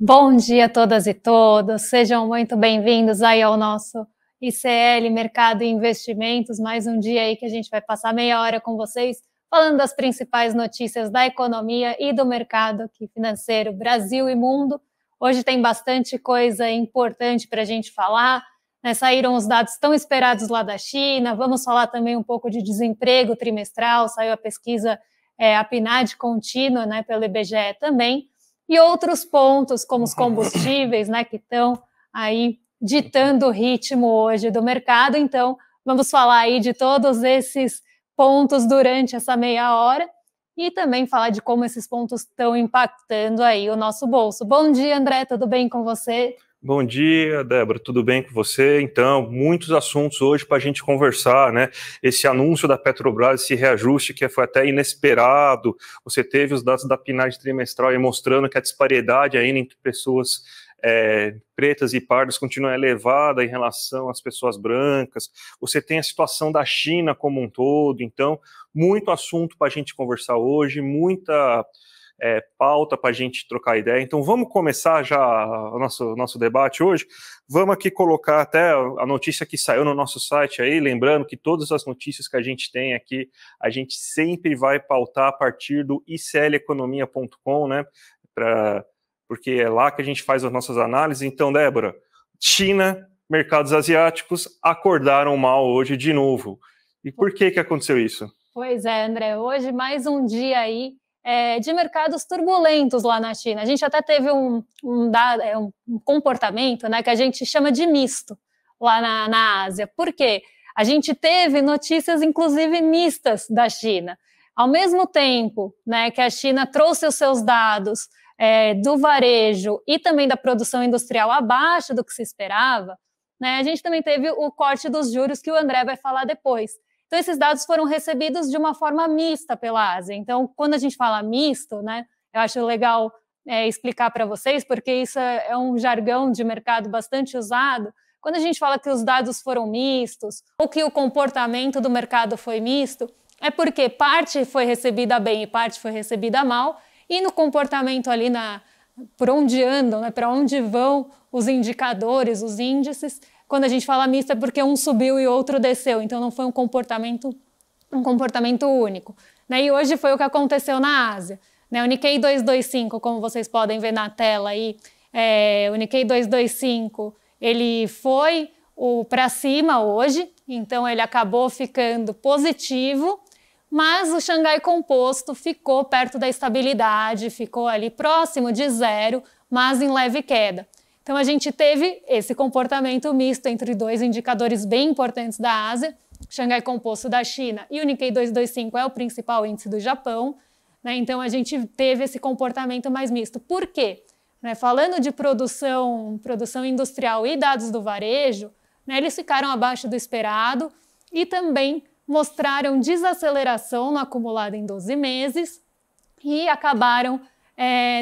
Bom dia a todas e todos, sejam muito bem-vindos aí ao nosso ICL Mercado e Investimentos, mais um dia aí que a gente vai passar meia hora com vocês, falando das principais notícias da economia e do mercado aqui financeiro, Brasil e mundo. Hoje tem bastante coisa importante para a gente falar, né? Saíram os dados tão esperados lá da China, vamos falar também um pouco de desemprego trimestral, saiu a pesquisa, a PNAD contínua, né, pelo IBGE também, e outros pontos, como os combustíveis, né, que estão aí ditando o ritmo hoje do mercado. Então, vamos falar aí de todos esses pontos durante essa meia hora e também falar de como esses pontos estão impactando aí o nosso bolso. Bom dia, André, tudo bem com você? Bom dia, Débora, tudo bem com você? Então, muitos assuntos hoje para a gente conversar, né? Esse anúncio da Petrobras, esse reajuste que foi até inesperado, você teve os dados da PNAD trimestral aí mostrando que a disparidade ainda entre pessoas pretas e pardas continua elevada em relação às pessoas brancas, você tem a situação da China como um todo, então, muito assunto para a gente conversar hoje, muita pauta para a gente trocar ideia. Então vamos começar já o nosso debate hoje. Vamos aqui colocar até a notícia que saiu no nosso site aí, lembrando que todas as notícias que a gente tem aqui, a gente sempre vai pautar a partir do icleconomia.com, né? Porque é lá que a gente faz as nossas análises. Então, Débora, China, mercados asiáticos acordaram mal hoje de novo. E por que aconteceu isso? Pois é, André, hoje mais um dia aí de mercados turbulentos lá na China. A gente até teve um comportamento, né, que a gente chama de misto lá na Ásia. Por quê? A gente teve notícias, inclusive, mistas da China. Ao mesmo tempo, né, que a China trouxe os seus dados do varejo e também da produção industrial abaixo do que se esperava, né, a gente também teve o corte dos juros, que o André vai falar depois. Então, esses dados foram recebidos de uma forma mista pela Ásia. Então, quando a gente fala misto, né, eu acho legal explicar para vocês, porque isso é um jargão de mercado bastante usado. Quando a gente fala que os dados foram mistos, ou que o comportamento do mercado foi misto, é porque parte foi recebida bem e parte foi recebida mal, e no comportamento ali, por onde andam, né, para onde vão os indicadores, os índices, quando a gente fala misto é porque um subiu e outro desceu, então não foi um comportamento único. Né? E hoje foi o que aconteceu na Ásia. Né? O Nikkei 225, como vocês podem ver na tela aí, o Nikkei 225, ele foi para cima hoje, então ele acabou ficando positivo, mas o Xangai Composto ficou perto da estabilidade, ficou ali próximo de zero, mas em leve queda. Então, a gente teve esse comportamento misto entre dois indicadores bem importantes da Ásia, o Xangai Composto da China e o Nikkei 225 é o principal índice do Japão, né? Então, a gente teve esse comportamento mais misto. Por quê? Né? Falando de produção industrial e dados do varejo, né, eles ficaram abaixo do esperado e também mostraram desaceleração no acumulado em 12 meses e acabaram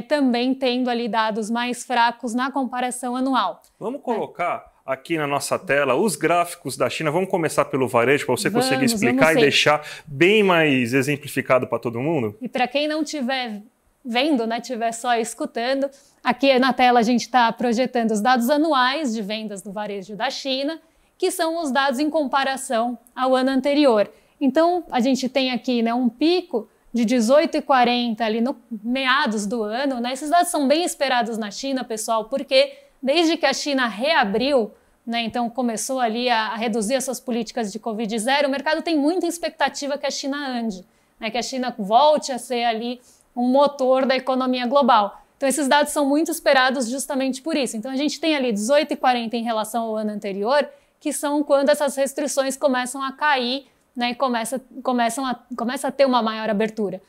também tendo ali dados mais fracos na comparação anual. Vamos colocar aqui na nossa tela os gráficos da China. Vamos começar pelo varejo para você conseguir explicar e deixar bem mais exemplificado para todo mundo? E para quem não estiver vendo, né, estiver só escutando, aqui na tela a gente está projetando os dados anuais de vendas do varejo da China, que são os dados em comparação ao ano anterior. Então, a gente tem aqui, né, um pico de 18,40 ali no meados do ano, né? Esses dados são bem esperados na China, pessoal, porque desde que a China reabriu, né, então começou ali a reduzir as suas políticas de Covid-0, o mercado tem muita expectativa que a China ande, né, que a China volte a ser ali um motor da economia global. Então esses dados são muito esperados justamente por isso. Então a gente tem ali 18,40 em relação ao ano anterior, que são quando essas restrições começam a cair, né, e começa a ter uma maior abertura.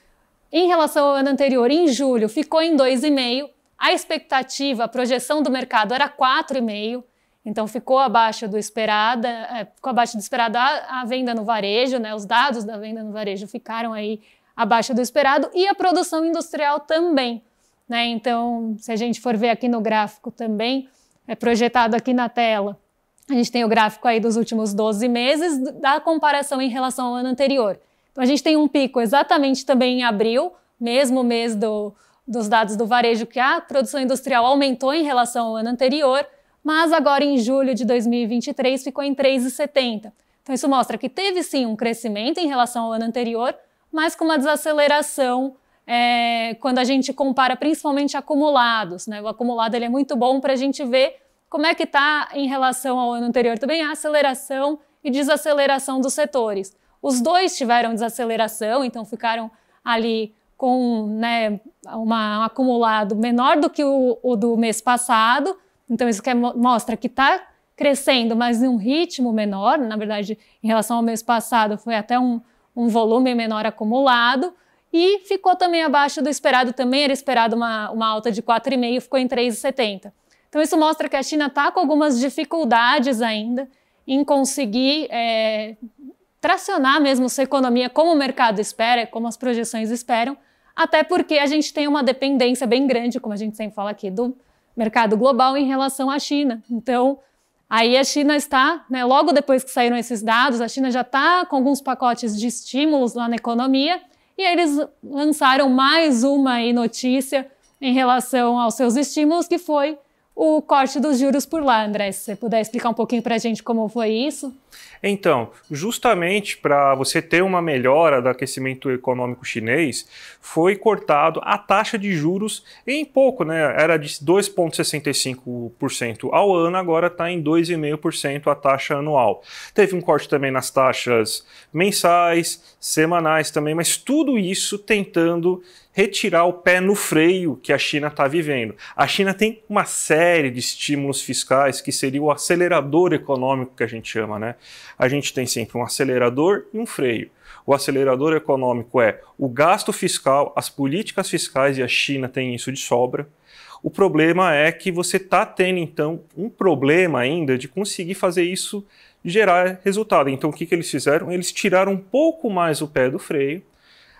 Em relação ao ano anterior, em julho, ficou em 2,5%, a expectativa, a projeção do mercado era 4,5%, então ficou abaixo do esperado, a venda no varejo, né, os dados da venda no varejo ficaram aí abaixo do esperado e a produção industrial também. Né, então, se a gente for ver aqui no gráfico também, é projetado aqui na tela, a gente tem o gráfico aí dos últimos 12 meses da comparação em relação ao ano anterior. Então, a gente tem um pico exatamente também em abril, mesmo mês dos dados do varejo que a produção industrial aumentou em relação ao ano anterior, mas agora em julho de 2023 ficou em 3,70. Então isso mostra que teve sim um crescimento em relação ao ano anterior, mas com uma desaceleração quando a gente compara principalmente acumulados, né? O acumulado ele é muito bom para a gente ver como é que está em relação ao ano anterior também a aceleração e desaceleração dos setores. Os dois tiveram desaceleração, então ficaram ali com, né, um acumulado menor do que o do mês passado. Então isso mostra que está crescendo, mas em um ritmo menor. Na verdade, em relação ao mês passado, foi até um volume menor acumulado. E ficou também abaixo do esperado, também era esperado uma alta de 4,5, ficou em 3,70. Então isso mostra que a China está com algumas dificuldades ainda em conseguir tracionar mesmo sua economia como o mercado espera, como as projeções esperam, até porque a gente tem uma dependência bem grande, como a gente sempre fala aqui, do mercado global em relação à China. Então, aí a China está, né, logo depois que saíram esses dados, a China já está com alguns pacotes de estímulos lá na economia, e aí eles lançaram mais uma notícia em relação aos seus estímulos, que foi o corte dos juros por lá. André, se você puder explicar um pouquinho para a gente como foi isso? Então, justamente para você ter uma melhora do aquecimento econômico chinês, foi cortado a taxa de juros em pouco, né? Era de 2,65% ao ano, agora está em 2,5% a taxa anual. Teve um corte também nas taxas mensais, semanais também, mas tudo isso tentando retirar o pé no freio que a China está vivendo. A China tem uma série de estímulos fiscais que seria o acelerador econômico que a gente chama, né? A gente tem sempre um acelerador e um freio. O acelerador econômico é o gasto fiscal, as políticas fiscais, e a China tem isso de sobra. O problema é que você está tendo, então, um problema ainda de conseguir fazer isso gerar resultado. Então, o que eles fizeram? Eles tiraram um pouco mais o pé do freio,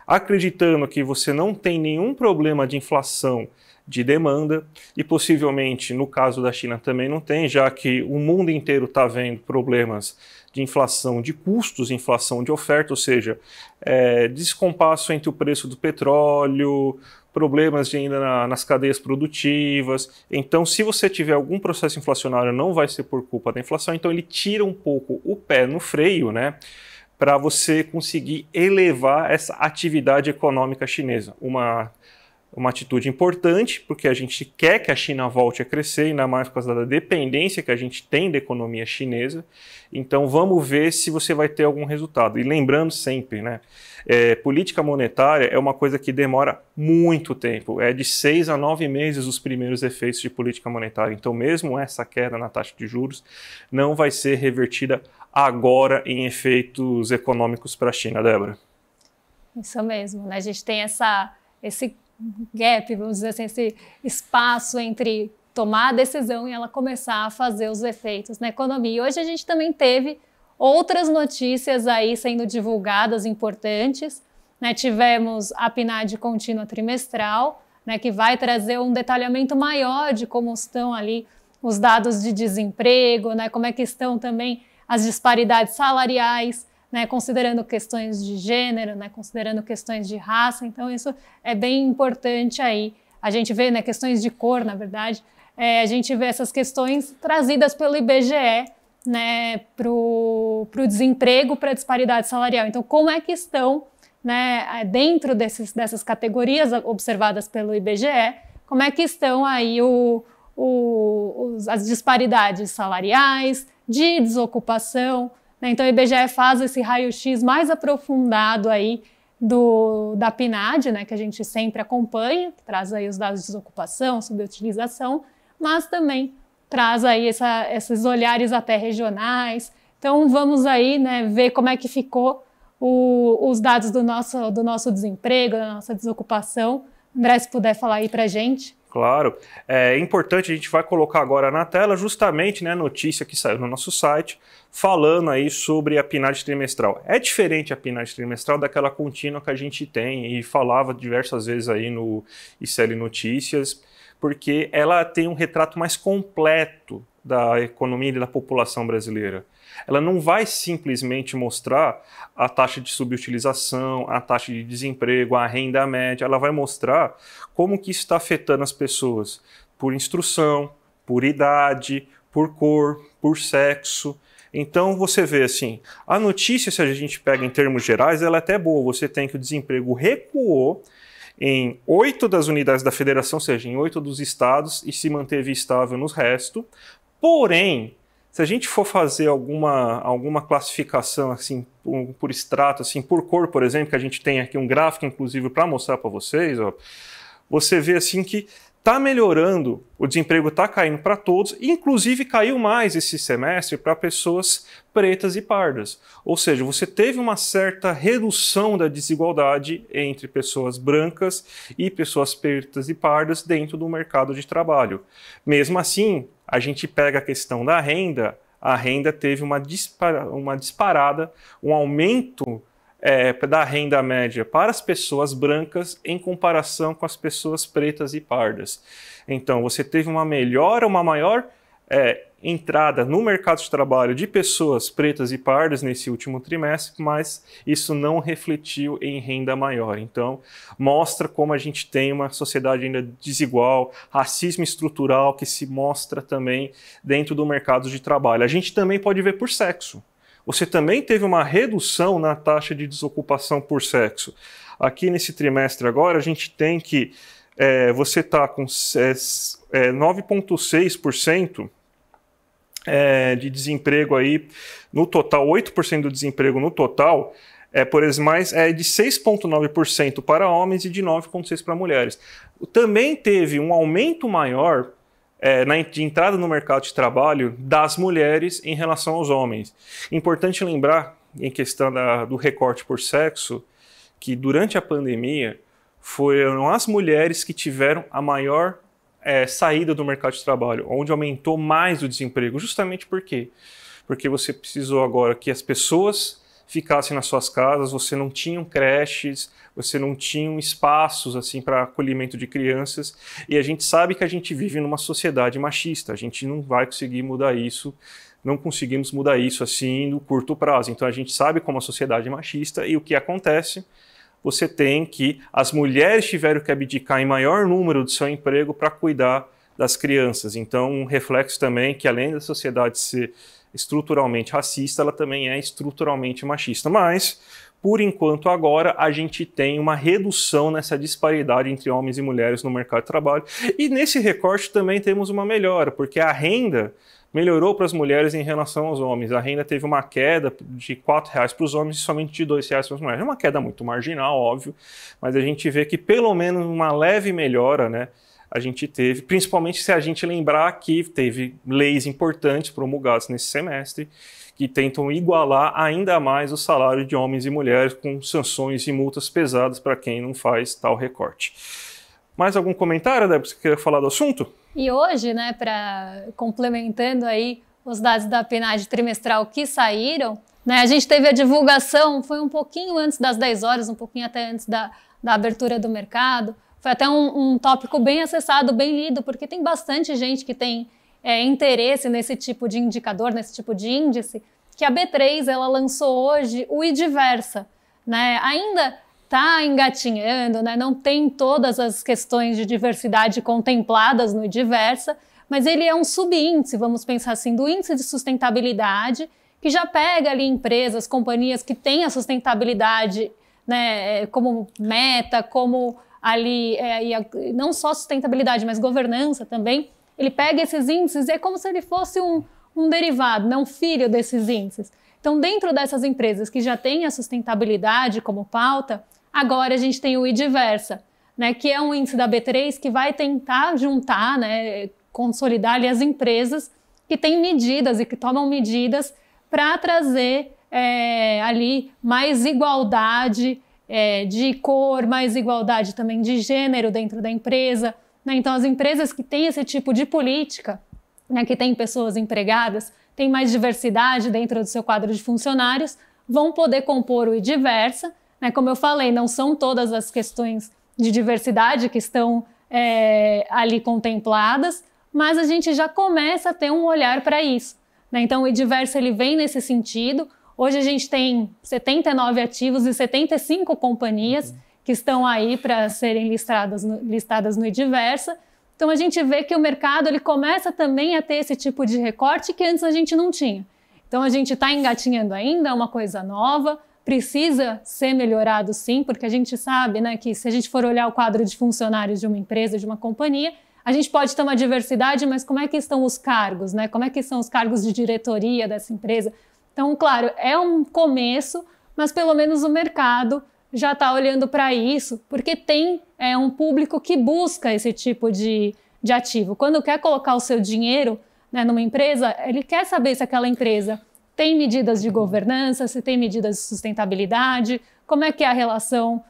acreditando que você não tem nenhum problema de inflação de demanda, e possivelmente no caso da China também não tem, já que o mundo inteiro está vendo problemas de inflação de custos, inflação de oferta, ou seja, descompasso entre o preço do petróleo, problemas ainda nas cadeias produtivas. Então, se você tiver algum processo inflacionário, não vai ser por culpa da inflação, então ele tira um pouco o pé no freio, né, para você conseguir elevar essa atividade econômica chinesa. Uma atitude importante, porque a gente quer que a China volte a crescer, ainda mais por causa da dependência que a gente tem da economia chinesa. Então vamos ver se você vai ter algum resultado. E lembrando sempre, né, política monetária é uma coisa que demora muito tempo. É de 6 a 9 meses os primeiros efeitos de política monetária. Então mesmo essa queda na taxa de juros não vai ser revertida agora em efeitos econômicos para a China, Débora. Isso mesmo, né? A gente tem esse gap, vamos dizer assim, esse espaço entre tomar a decisão e ela começar a fazer os efeitos na economia. E hoje a gente também teve outras notícias aí sendo divulgadas importantes, né? Tivemos a PNAD contínua trimestral, né, que vai trazer um detalhamento maior de como estão ali os dados de desemprego, né, como é que estão também as disparidades salariais, né, considerando questões de gênero, né, considerando questões de raça. Então isso é bem importante aí. A gente vê, né, questões de cor, na verdade, a gente vê essas questões trazidas pelo IBGE, né, para o desemprego, para a disparidade salarial. Então, como é que estão, né, dentro dessas categorias observadas pelo IBGE, como é que estão aí as disparidades salariais, de desocupação, né? Então o IBGE faz esse raio-x mais aprofundado aí da PNAD, né, que a gente sempre acompanha, que traz aí os dados de desocupação, subutilização, mas também traz aí esses olhares até regionais. Então vamos aí, né, ver como é que ficou os dados do nosso desemprego, da nossa desocupação. André, se puder falar aí para a gente. Claro, é importante, a gente vai colocar agora na tela justamente, né, a notícia que saiu no nosso site, falando aí sobre a PNAD trimestral. É diferente a PNAD trimestral daquela contínua que a gente tem e falava diversas vezes aí no ICL Notícias, porque ela tem um retrato mais completo da economia e da população brasileira. Ela não vai simplesmente mostrar a taxa de subutilização, a taxa de desemprego, a renda média, ela vai mostrar como que isso está afetando as pessoas por instrução, por idade, por cor, por sexo. Então você vê assim, a notícia, se a gente pega em termos gerais, ela é até boa. Você tem que o desemprego recuou em 8 das unidades da federação, ou seja, em 8 dos estados, e se manteve estável nos restos. Porém, se a gente for fazer alguma classificação assim por extrato, assim por cor, por exemplo, que a gente tem aqui um gráfico inclusive para mostrar para vocês, ó, você vê assim que está melhorando, o desemprego está caindo para todos, inclusive caiu mais esse semestre para pessoas pretas e pardas. Ou seja, você teve uma certa redução da desigualdade entre pessoas brancas e pessoas pretas e pardas dentro do mercado de trabalho. Mesmo assim, a gente pega a questão da renda, a renda teve uma disparada, um aumento da renda média para as pessoas brancas em comparação com as pessoas pretas e pardas. Então, você teve uma melhora, uma maior entrada no mercado de trabalho de pessoas pretas e pardas nesse último trimestre, mas isso não refletiu em renda maior. Então, mostra como a gente tem uma sociedade ainda desigual, racismo estrutural que se mostra também dentro do mercado de trabalho. A gente também pode ver por sexo. Você também teve uma redução na taxa de desocupação por sexo. Aqui nesse trimestre agora, a gente tem que você está com 9,6% de desemprego aí no total, 8% do desemprego no total, por exemplo, mas é de 6,9% para homens e de 9,6% para mulheres. Também teve um aumento maior de entrada no mercado de trabalho das mulheres em relação aos homens. Importante lembrar, em questão do recorte por sexo, que durante a pandemia foram as mulheres que tiveram a maior saída do mercado de trabalho, onde aumentou mais o desemprego. Justamente por quê? Porque você precisou agora que as pessoas ficassem nas suas casas, você não tinha creches, você não tinha espaços assim para acolhimento de crianças, e a gente sabe que a gente vive numa sociedade machista, a gente não vai conseguir mudar isso, não conseguimos mudar isso assim no curto prazo. Então a gente sabe como a sociedade é machista, e o que acontece? Você tem que as mulheres tiveram que abdicar em maior número do seu emprego para cuidar das crianças. Então um reflexo também que além da sociedade ser estruturalmente racista, ela também é estruturalmente machista. Mas, por enquanto agora, a gente tem uma redução nessa disparidade entre homens e mulheres no mercado de trabalho. E nesse recorte também temos uma melhora, porque a renda melhorou para as mulheres em relação aos homens. A renda teve uma queda de R$ 4,00 para os homens e somente de R$ 2,00 para as mulheres. É uma queda muito marginal, óbvio, mas a gente vê que pelo menos uma leve melhora, né? A gente teve, principalmente se a gente lembrar que teve leis importantes promulgadas nesse semestre que tentam igualar ainda mais o salário de homens e mulheres com sanções e multas pesadas para quem não faz tal recorte. Mais algum comentário, Débora? Você queria falar do assunto? E hoje, né, complementando aí os dados da PNAD trimestral que saíram, né, a gente teve a divulgação, foi um pouquinho antes das 10 horas, um pouquinho até antes da abertura do mercado. Foi até um tópico bem acessado, bem lido, porque tem bastante gente que tem interesse nesse tipo de indicador, nesse tipo de índice, que a B3 ela lançou hoje o IDiversa, né? Ainda está engatinhando, né? Não tem todas as questões de diversidade contempladas no IDiversa, mas ele é um subíndice, vamos pensar assim, do índice de sustentabilidade, que já pega ali empresas, companhias que têm a sustentabilidade, né, como meta, como ali, não só sustentabilidade, mas governança também. Ele pega esses índices e é como se ele fosse um derivado, né, um filho desses índices. Então, dentro dessas empresas que já têm a sustentabilidade como pauta, agora a gente tem o IDiversa, né, que é um índice da B3 que vai tentar juntar, né, consolidar ali as empresas que têm medidas e que tomam medidas para trazer ali mais igualdade de cor, mais igualdade também de gênero dentro da empresa, né? Então as empresas que têm esse tipo de política, né, que têm pessoas empregadas, têm mais diversidade dentro do seu quadro de funcionários, vão poder compor o IDiversa, né? Como eu falei, não são todas as questões de diversidade que estão ali contempladas, mas a gente já começa a ter um olhar para isso, né? Então o Ediversa ele vem nesse sentido. Hoje a gente tem 79 ativos e 75 companhias que estão aí para serem listadas no Ediversa. Então a gente vê que o mercado ele começa também a ter esse tipo de recorte que antes a gente não tinha. Então a gente está engatinhando ainda, é uma coisa nova, precisa ser melhorado sim, porque a gente sabe, né, que se a gente for olhar o quadro de funcionários de uma empresa, de uma companhia, a gente pode ter uma diversidade, mas como é que estão os cargos, né? Como é que são os cargos de diretoria dessa empresa? Então, claro, é um começo, mas pelo menos o mercado já está olhando para isso, porque tem um público que busca esse tipo de ativo. Quando quer colocar o seu dinheiro, né, numa empresa, ele quer saber se aquela empresa tem medidas de governança, se tem medidas de sustentabilidade, como é que é a relação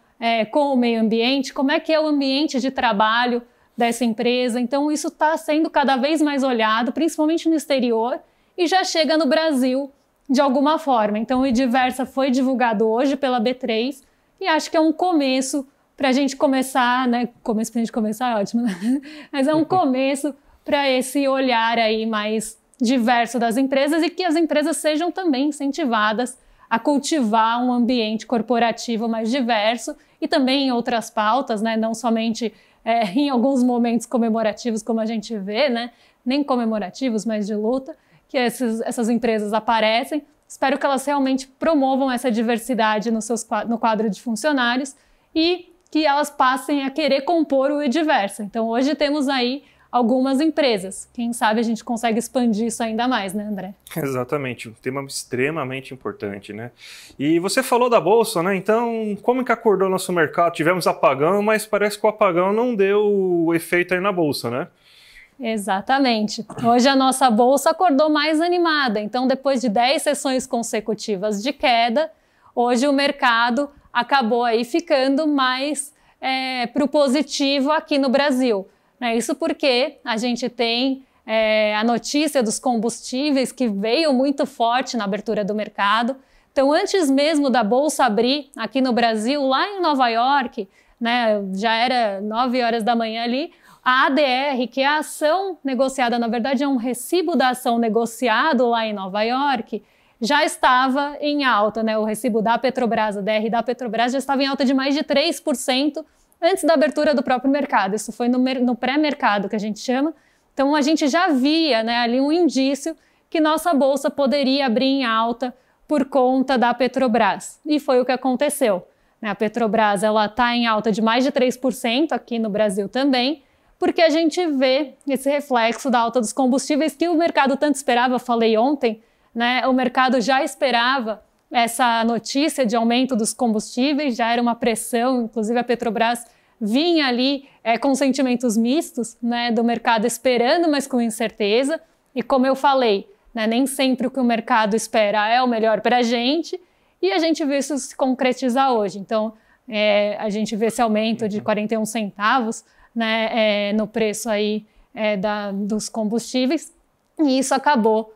com o meio ambiente, como é que é o ambiente de trabalho dessa empresa. Então, isso está sendo cada vez mais olhado, principalmente no exterior, e já chega no Brasil de alguma forma. Então, o Ediversa foi divulgado hoje pela B3 e acho que é um começo para a gente começar, né? Começo para a gente começar é ótimo, né? Mas é um começo para esse olhar aí mais diverso das empresas e que as empresas sejam também incentivadas a cultivar um ambiente corporativo mais diverso e também em outras pautas, né? Não somente em alguns momentos comemorativos, como a gente vê, né? Nem comemorativos, mas de luta, que essas empresas aparecem. Espero que elas realmente promovam essa diversidade no quadro de funcionários e que elas passem a querer compor o Ediversa. Então, hoje temos aí algumas empresas. Quem sabe a gente consegue expandir isso ainda mais, né, André? Exatamente, um tema extremamente importante, né? E você falou da Bolsa, né? Então, como que acordou nosso mercado? Tivemos apagão, mas parece que o apagão não deu efeito aí na Bolsa, né? Exatamente. Hoje a nossa Bolsa acordou mais animada. Então, depois de 10 sessões consecutivas de queda, hoje o mercado acabou aí ficando mais para o positivo aqui no Brasil. Isso porque a gente tem a notícia dos combustíveis que veio muito forte na abertura do mercado. Então, antes mesmo da Bolsa abrir aqui no Brasil, lá em Nova York, né, já era 9 horas da manhã ali, a ADR, que é a ação negociada, na verdade é um recibo da ação negociado lá em Nova York, já estava em alta, né? O recibo da Petrobras, a ADR da Petrobras já estava em alta de mais de 3%, antes da abertura do próprio mercado. Isso foi no pré-mercado, que a gente chama. Então, a gente já via, né, ali um indício que nossa Bolsa poderia abrir em alta por conta da Petrobras. E foi o que aconteceu. A Petrobras está em alta de mais de 3% aqui no Brasil também, porque a gente vê esse reflexo da alta dos combustíveis que o mercado tanto esperava. Eu falei ontem, né, o mercado já esperava essa notícia de aumento dos combustíveis, já era uma pressão, inclusive a Petrobras vinha ali com sentimentos mistos, né, do mercado esperando, mas com incerteza. E como eu falei, né, nem sempre o que o mercado espera é o melhor para a gente, e a gente vê isso se concretizar hoje. Então, a gente vê esse aumento de 41 centavos, né, no preço aí, dos combustíveis, e isso acabou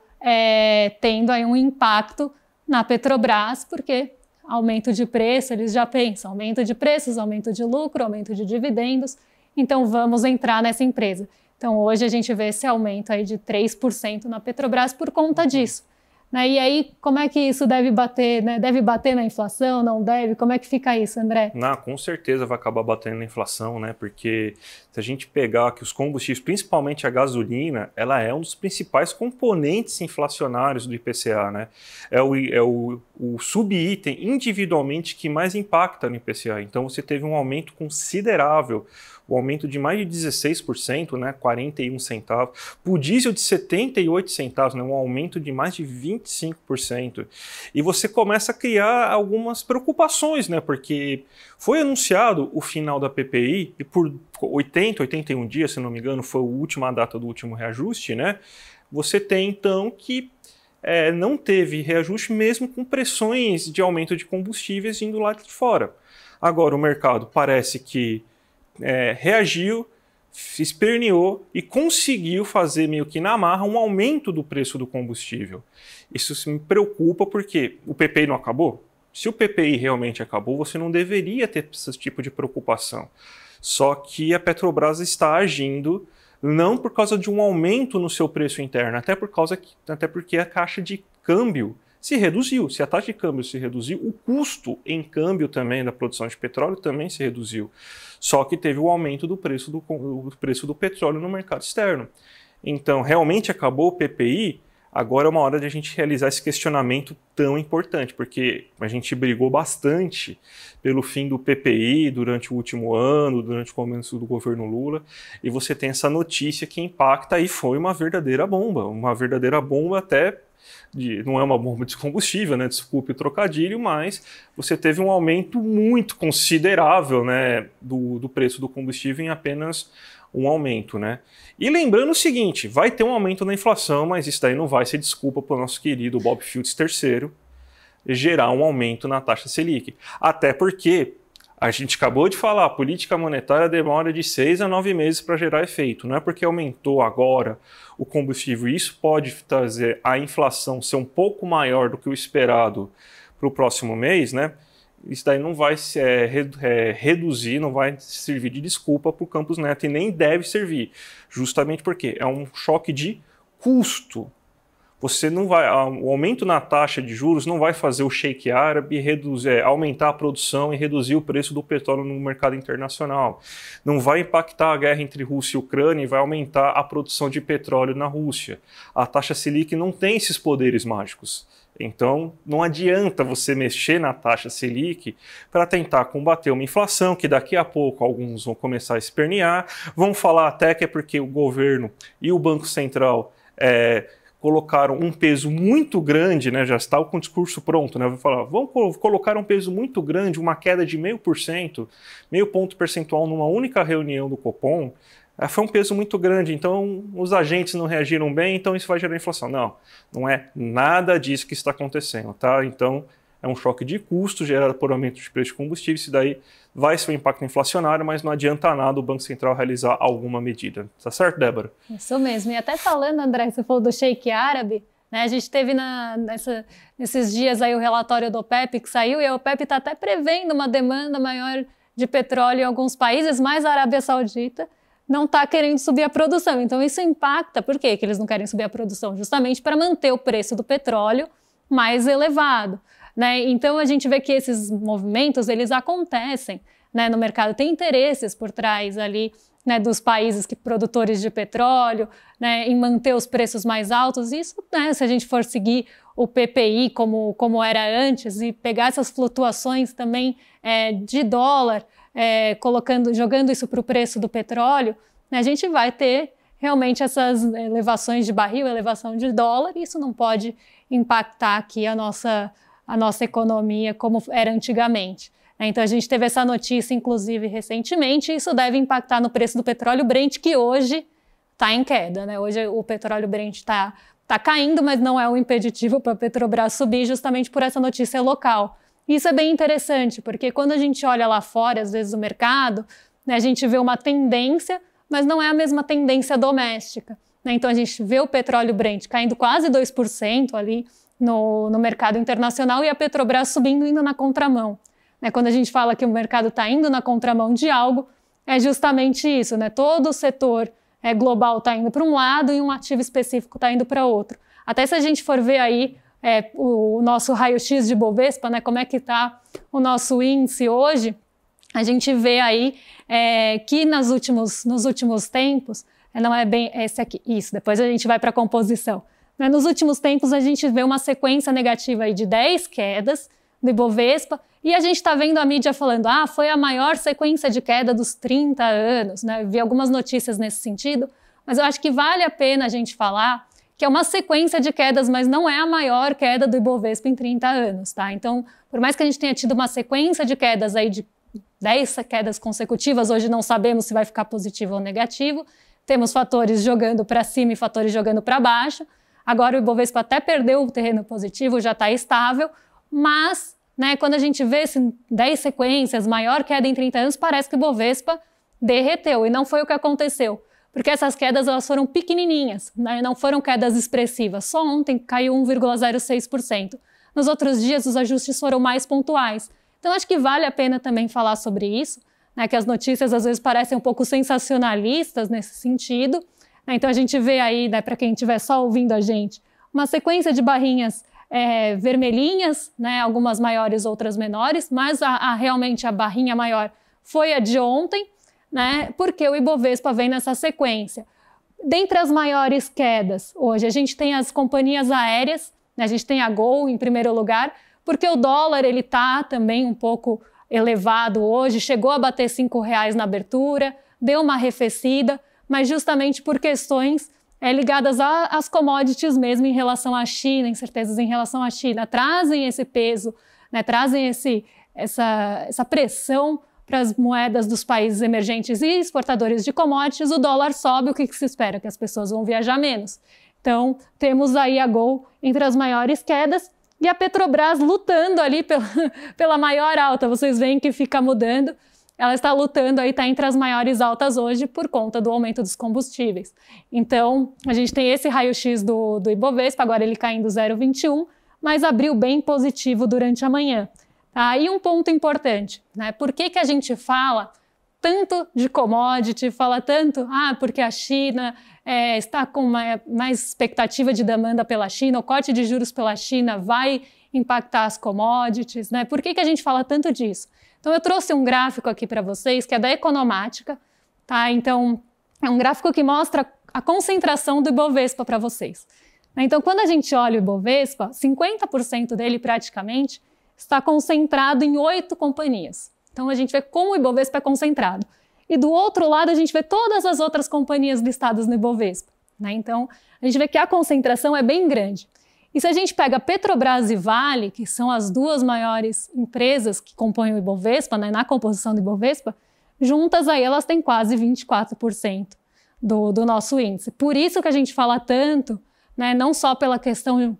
tendo aí um impacto na Petrobras, porque aumento de preço, eles já pensam, aumento de preços, aumento de lucro, aumento de dividendos, então vamos entrar nessa empresa. Então hoje a gente vê esse aumento aí de 3% na Petrobras por conta disso. Né? E aí, como é que isso deve bater, né? Deve bater na inflação, não deve? Como é que fica isso, André? Não, com certeza vai acabar batendo na inflação, né? Porque se a gente pegar que os combustíveis, principalmente a gasolina, ela é um dos principais componentes inflacionários do IPCA, né? É o subitem individualmente que mais impacta no IPCA. Então você teve um aumento considerável, o aumento de mais de 16%, né, 41 centavos, para o diesel de 78 centavos, né, um aumento de mais de 25%. E você começa a criar algumas preocupações, né, porque foi anunciado o final da PPI, e por 81 dias, se não me engano, foi a última data do último reajuste, né, você tem então que não teve reajuste mesmo com pressões de aumento de combustíveis indo lá de fora. Agora o mercado parece que reagiu, esperneou e conseguiu fazer meio que na marra um aumento do preço do combustível. Isso me preocupa porque o PPI não acabou. Se o PPI realmente acabou, você não deveria ter esse tipo de preocupação. Só que a Petrobras está agindo não por causa de um aumento no seu preço interno, até porque a taxa de câmbio se reduziu. Se a taxa de câmbio se reduziu, o custo em câmbio também da produção de petróleo também se reduziu. Só que teve o aumento do preço do petróleo no mercado externo. Então, realmente acabou o PPI. Agora é uma hora de a gente realizar esse questionamento tão importante, porque a gente brigou bastante pelo fim do PPI durante o último ano, durante o começo do governo Lula, e você tem essa notícia que impacta, e foi uma verdadeira bomba até, não é uma bomba de combustível, né? Desculpe o trocadilho, mas você teve um aumento muito considerável, né, do preço do combustível em apenas um aumento, né? E lembrando o seguinte, vai ter um aumento na inflação, mas isso daí não vai ser desculpa para o nosso querido Bob Fields III gerar um aumento na taxa Selic. Até porque a gente acabou de falar, a política monetária demora de 6 a 9 meses para gerar efeito. Não é porque aumentou agora o combustível, isso pode fazer a inflação ser um pouco maior do que o esperado para o próximo mês, né? Isso daí não vai reduzir, não vai servir de desculpa para o Campos Neto e nem deve servir, justamente porque é um choque de custo. Você não vai, o aumento na taxa de juros não vai fazer o Sheik árabe aumentar a produção e reduzir o preço do petróleo no mercado internacional. Não vai impactar a guerra entre Rússia e Ucrânia e vai aumentar a produção de petróleo na Rússia. A taxa Selic não tem esses poderes mágicos. Então, não adianta você mexer na taxa Selic para tentar combater uma inflação que daqui a pouco alguns vão começar a espernear, vão falar até que é porque o governo e o Banco Central colocaram um peso muito grande, né, já está com o discurso pronto, né, vou falar, vamos colocar um peso muito grande, uma queda de 0,5%, meio ponto percentual numa única reunião do Copom, foi um peso muito grande, então os agentes não reagiram bem, então isso vai gerar inflação. Não, não é nada disso que está acontecendo, tá? Então é um choque de custo gerado por aumento de preço de combustível, isso daí vai ser um impacto inflacionário, mas não adianta nada o Banco Central realizar alguma medida. Tá certo, Débora? Isso mesmo. E até falando, André, você falou do Sheik árabe, né? A gente teve nesses dias aí o relatório do OPEP que saiu, e a OPEP está até prevendo uma demanda maior de petróleo em alguns países, mas a Arábia Saudita não está querendo subir a produção. Então isso impacta. Por quê que eles não querem subir a produção? Justamente para manter o preço do petróleo mais elevado, né? Então a gente vê que esses movimentos eles acontecem, né, no mercado. Tem interesses por trás ali, né, dos países produtores de petróleo, né, em manter os preços mais altos. Isso, né, se a gente for seguir o PPI como era antes e pegar essas flutuações também de dólar, jogando isso para o preço do petróleo, né, a gente vai ter realmente essas elevações de barril, elevação de dólar, e isso não pode impactar aqui a nossa economia como era antigamente. Então a gente teve essa notícia, inclusive, recentemente, e isso deve impactar no preço do petróleo Brent, que hoje está em queda, né? Hoje o petróleo Brent está caindo, mas não é um impeditivo para a Petrobras subir, justamente por essa notícia local. Isso é bem interessante, porque quando a gente olha lá fora, às vezes, o mercado, né, a gente vê uma tendência, mas não é a mesma tendência doméstica, né? Então a gente vê o petróleo Brent caindo quase 2% ali no mercado internacional e a Petrobras subindo, indo na contramão, né? Quando a gente fala que o mercado está indo na contramão de algo, é justamente isso, né? Todo o setor global está indo para um lado e um ativo específico está indo para outro. Até se a gente for ver aí o nosso raio-x de Bovespa, né, como é que está o nosso índice hoje, a gente vê aí que nos últimos tempos, não é bem esse aqui, isso, depois a gente vai para a composição. Né, nos últimos tempos a gente vê uma sequência negativa aí de 10 quedas do Ibovespa, e a gente está vendo a mídia falando, foi a maior sequência de queda dos 30 anos, né? Eu vi algumas notícias nesse sentido, mas eu acho que vale a pena a gente falar que é uma sequência de quedas, mas não é a maior queda do Ibovespa em 30 anos, tá? Então, por mais que a gente tenha tido uma sequência de quedas aí de 10 quedas consecutivas, hoje não sabemos se vai ficar positivo ou negativo, temos fatores jogando para cima e fatores jogando para baixo. Agora o Ibovespa até perdeu o terreno positivo, já está estável, mas, né, quando a gente vê 10 sequências, maior queda em 30 anos, parece que o Ibovespa derreteu, e não foi o que aconteceu. Porque essas quedas elas foram pequenininhas, né? Não foram quedas expressivas. Só ontem caiu 1,06%. Nos outros dias, os ajustes foram mais pontuais. Então, acho que vale a pena também falar sobre isso, né, que as notícias às vezes parecem um pouco sensacionalistas nesse sentido. Então a gente vê aí, né, para quem estiver só ouvindo a gente, uma sequência de barrinhas vermelhinhas, né, algumas maiores, outras menores, mas realmente a barrinha maior foi a de ontem, né, porque o Ibovespa vem nessa sequência. Dentre as maiores quedas hoje, a gente tem as companhias aéreas, né, a gente tem a Gol em primeiro lugar, porque o dólar ele está também um pouco elevado hoje, chegou a bater R$5 na abertura, deu uma arrefecida, mas justamente por questões ligadas às commodities mesmo em relação à China, incertezas em relação à China, trazem esse peso, né, trazem essa pressão para as moedas dos países emergentes e exportadores de commodities. O dólar sobe, o que se espera? Que as pessoas vão viajar menos. Então, temos aí a Gol entre as maiores quedas e a Petrobras lutando ali pela maior alta. Vocês veem que fica mudando. Ela está lutando aí, está entre as maiores altas hoje por conta do aumento dos combustíveis. Então, a gente tem esse raio-x do Ibovespa, agora ele caindo 0,21, mas abriu bem positivo durante a manhã. Tá? E um ponto importante, né? Por que a gente fala tanto de commodity, fala tanto, porque a China está com mais expectativa de demanda pela China, o corte de juros pela China vai impactar as commodities, né? Por que a gente fala tanto disso? Então, eu trouxe um gráfico aqui para vocês, que é da Economática, tá? Então, é um gráfico que mostra a concentração do Ibovespa para vocês. Então, quando a gente olha o Ibovespa, 50% dele praticamente está concentrado em 8 companhias. Então, a gente vê como o Ibovespa é concentrado. E do outro lado, a gente vê todas as outras companhias listadas no Ibovespa, né? Então, a gente vê que a concentração é bem grande. E se a gente pega Petrobras e Vale, que são as duas maiores empresas que compõem o Ibovespa, né, na composição do Ibovespa, juntas aí elas têm quase 24% do nosso índice. Por isso que a gente fala tanto, né, não só pela questão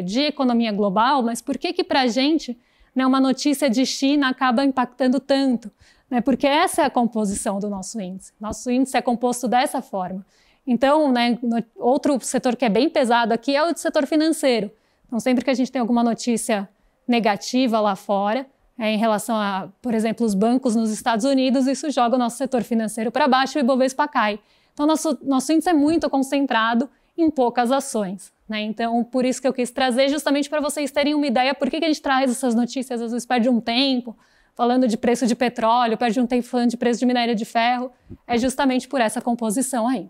de economia global, mas por que para a gente, né, uma notícia de China acaba impactando tanto? Né, porque essa é a composição do nosso índice. Nosso índice é composto dessa forma. Então, né, outro setor que é bem pesado aqui é o do setor financeiro. Então, sempre que a gente tem alguma notícia negativa lá fora, em relação a, por exemplo, os bancos nos Estados Unidos, isso joga o nosso setor financeiro para baixo e o Ibovespa cai. Então, nosso índice é muito concentrado em poucas ações, né? Então, por isso que eu quis trazer, justamente para vocês terem uma ideia por que a gente traz essas notícias, às vezes perde um tempo falando de preço de petróleo, perde um tempo falando de preço de minério de ferro, é justamente por essa composição aí.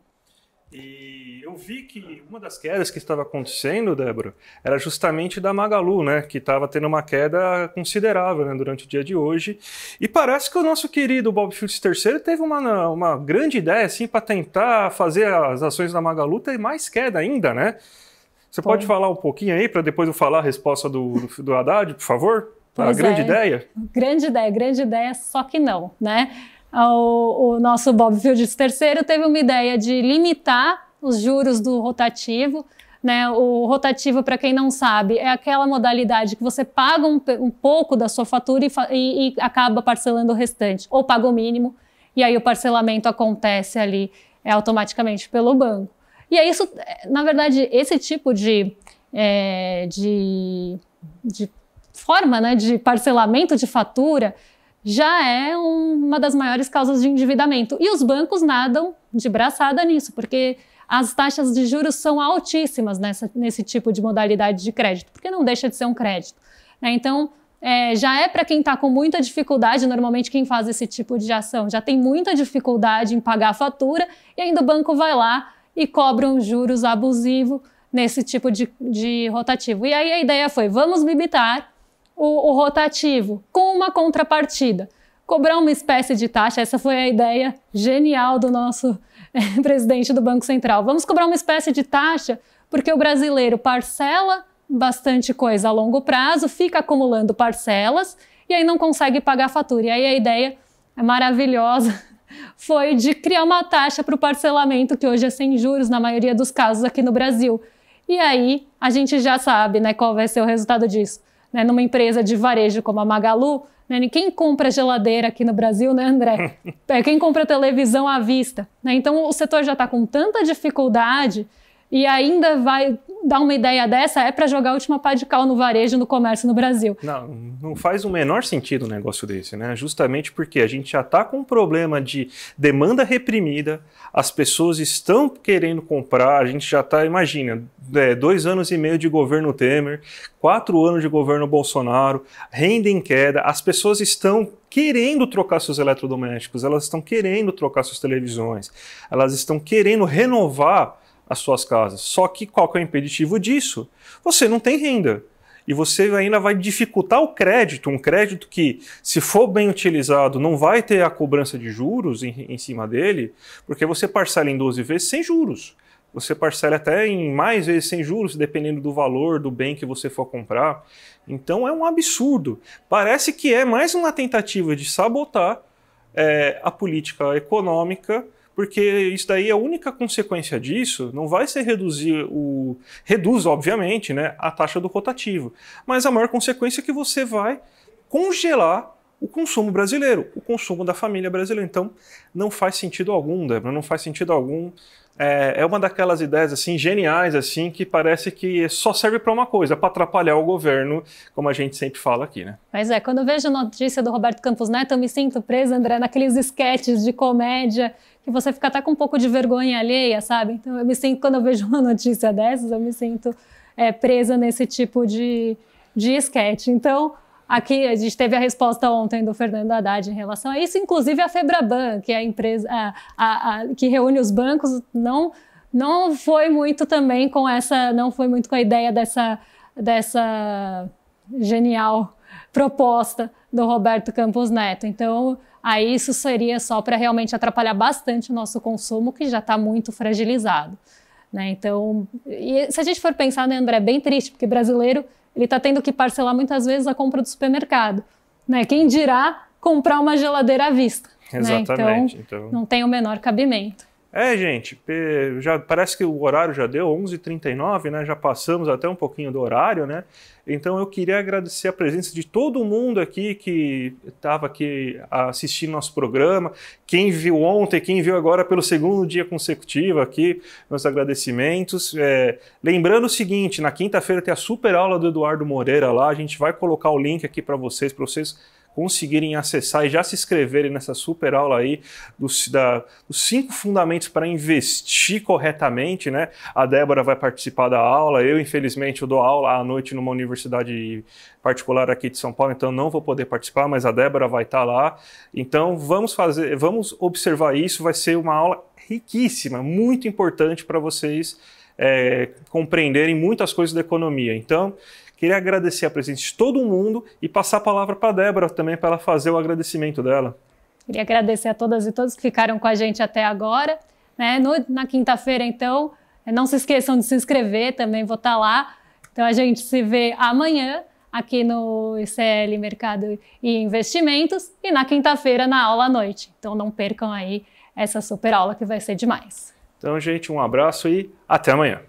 E eu vi que uma das quedas que estava acontecendo, Débora, era justamente da Magalu, né, que estava tendo uma queda considerável, né, durante o dia de hoje. E parece que o nosso querido Bob Fields III teve uma grande ideia assim, para tentar fazer as ações da Magalu ter mais queda ainda, né? Você pode falar um pouquinho aí, para depois eu falar a resposta do Haddad, por favor? A grande ideia? Grande ideia, só que não, né? O nosso Bob Fields III teve uma ideia de limitar os juros do rotativo, né? O rotativo, para quem não sabe, é aquela modalidade que você paga um pouco da sua fatura e acaba parcelando o restante, ou paga o mínimo, e aí o parcelamento acontece ali automaticamente pelo banco. E é isso, na verdade, esse tipo de forma, né, de parcelamento de fatura já é uma das maiores causas de endividamento. E os bancos nadam de braçada nisso, porque as taxas de juros são altíssimas nesse tipo de modalidade de crédito, porque não deixa de ser um crédito, né? Então, já é para quem está com muita dificuldade, normalmente quem faz esse tipo de ação já tem muita dificuldade em pagar a fatura, e ainda o banco vai lá e cobra um juros abusivo nesse tipo de rotativo. E aí a ideia foi, vamos limitar o rotativo com uma contrapartida, cobrar uma espécie de taxa. Essa foi a ideia genial do nosso presidente do Banco Central. Vamos cobrar uma espécie de taxa porque o brasileiro parcela bastante coisa a longo prazo, fica acumulando parcelas e aí não consegue pagar a fatura. E aí a ideia maravilhosa foi de criar uma taxa para o parcelamento, que hoje é sem juros na maioria dos casos aqui no Brasil. E aí a gente já sabe, né, qual vai ser o resultado disso. Né, numa empresa de varejo como a Magalu, né, quem compra geladeira aqui no Brasil, né, André? Quem compra televisão à vista. Né? Então, o setor já está com tanta dificuldade e ainda vai dar uma ideia dessa é para jogar a última pá de cal no varejo, no comércio no Brasil. Não faz o menor sentido um negócio desse, né? Justamente porque a gente já está com um problema de demanda reprimida, as pessoas estão querendo comprar, a gente já está, imagina, 2 anos e meio de governo Temer, 4 anos de governo Bolsonaro, renda em queda, as pessoas estão querendo trocar seus eletrodomésticos, elas estão querendo trocar suas televisões, elas estão querendo renovar as suas casas. Só que qual que é o impeditivo disso? Você não tem renda. E você ainda vai dificultar o crédito, um crédito que, se for bem utilizado, não vai ter a cobrança de juros em cima dele, porque você parcela em 12 vezes sem juros. Você parcela até em mais vezes sem juros, dependendo do valor do bem que você for comprar. Então é um absurdo. Parece que é mais uma tentativa de sabotar a política econômica, porque isso daí, a única consequência disso não vai ser reduz, obviamente, né, a taxa do rotativo, mas a maior consequência é que você vai congelar o consumo brasileiro, o consumo da família brasileira. Então, não faz sentido algum, Débora, não faz sentido algum. É uma daquelas ideias assim geniais assim que parece que só serve para uma coisa, para atrapalhar o governo, como a gente sempre fala aqui, né? Mas quando eu vejo a notícia do Roberto Campos Neto, eu me sinto presa, André, naqueles esquetes de comédia que você fica até com um pouco de vergonha alheia, sabe? Então eu me sinto, quando eu vejo uma notícia dessas, eu me sinto presa nesse tipo de esquete. Então, aqui a gente teve a resposta ontem do Fernando Haddad em relação a isso, inclusive a Febraban, que é a empresa que reúne os bancos, não foi muito também com não foi muito com a ideia dessa genial proposta do Roberto Campos Neto. Então, aí isso seria só para realmente atrapalhar bastante o nosso consumo, que já está muito fragilizado, né? Então, e se a gente for pensar, né, André, é bem triste, porque brasileiro ele está tendo que parcelar muitas vezes a compra do supermercado, né? Quem dirá comprar uma geladeira à vista? Exatamente. Né? Então, não tem o menor cabimento. Gente, já parece que o horário já deu 11h39, né? Já passamos até um pouquinho do horário, né? Então eu queria agradecer a presença de todo mundo aqui que estava aqui assistindo nosso programa, quem viu ontem, quem viu agora pelo segundo dia consecutivo aqui, meus agradecimentos. Lembrando o seguinte, na quinta-feira tem a super aula do Eduardo Moreira lá, a gente vai colocar o link aqui para vocês conseguirem acessar e já se inscreverem nessa super aula aí dos 5 fundamentos para investir corretamente, né? A Débora vai participar da aula, eu infelizmente eu dou aula à noite numa universidade particular aqui de São Paulo, então não vou poder participar, mas a Débora vai estar lá. Então vamos observar isso, vai ser uma aula riquíssima, muito importante para vocês compreenderem muitas coisas da economia. Então, queria agradecer a presença de todo mundo e passar a palavra para a Débora também, para ela fazer o agradecimento dela. Queria agradecer a todas e todos que ficaram com a gente até agora, né? Na quinta-feira, então, não se esqueçam de se inscrever, também vou estar lá. Então, a gente se vê amanhã aqui no ICL Mercado e Investimentos e na quinta-feira na aula à noite. Então, não percam aí essa super aula que vai ser demais. Então, gente, um abraço e até amanhã.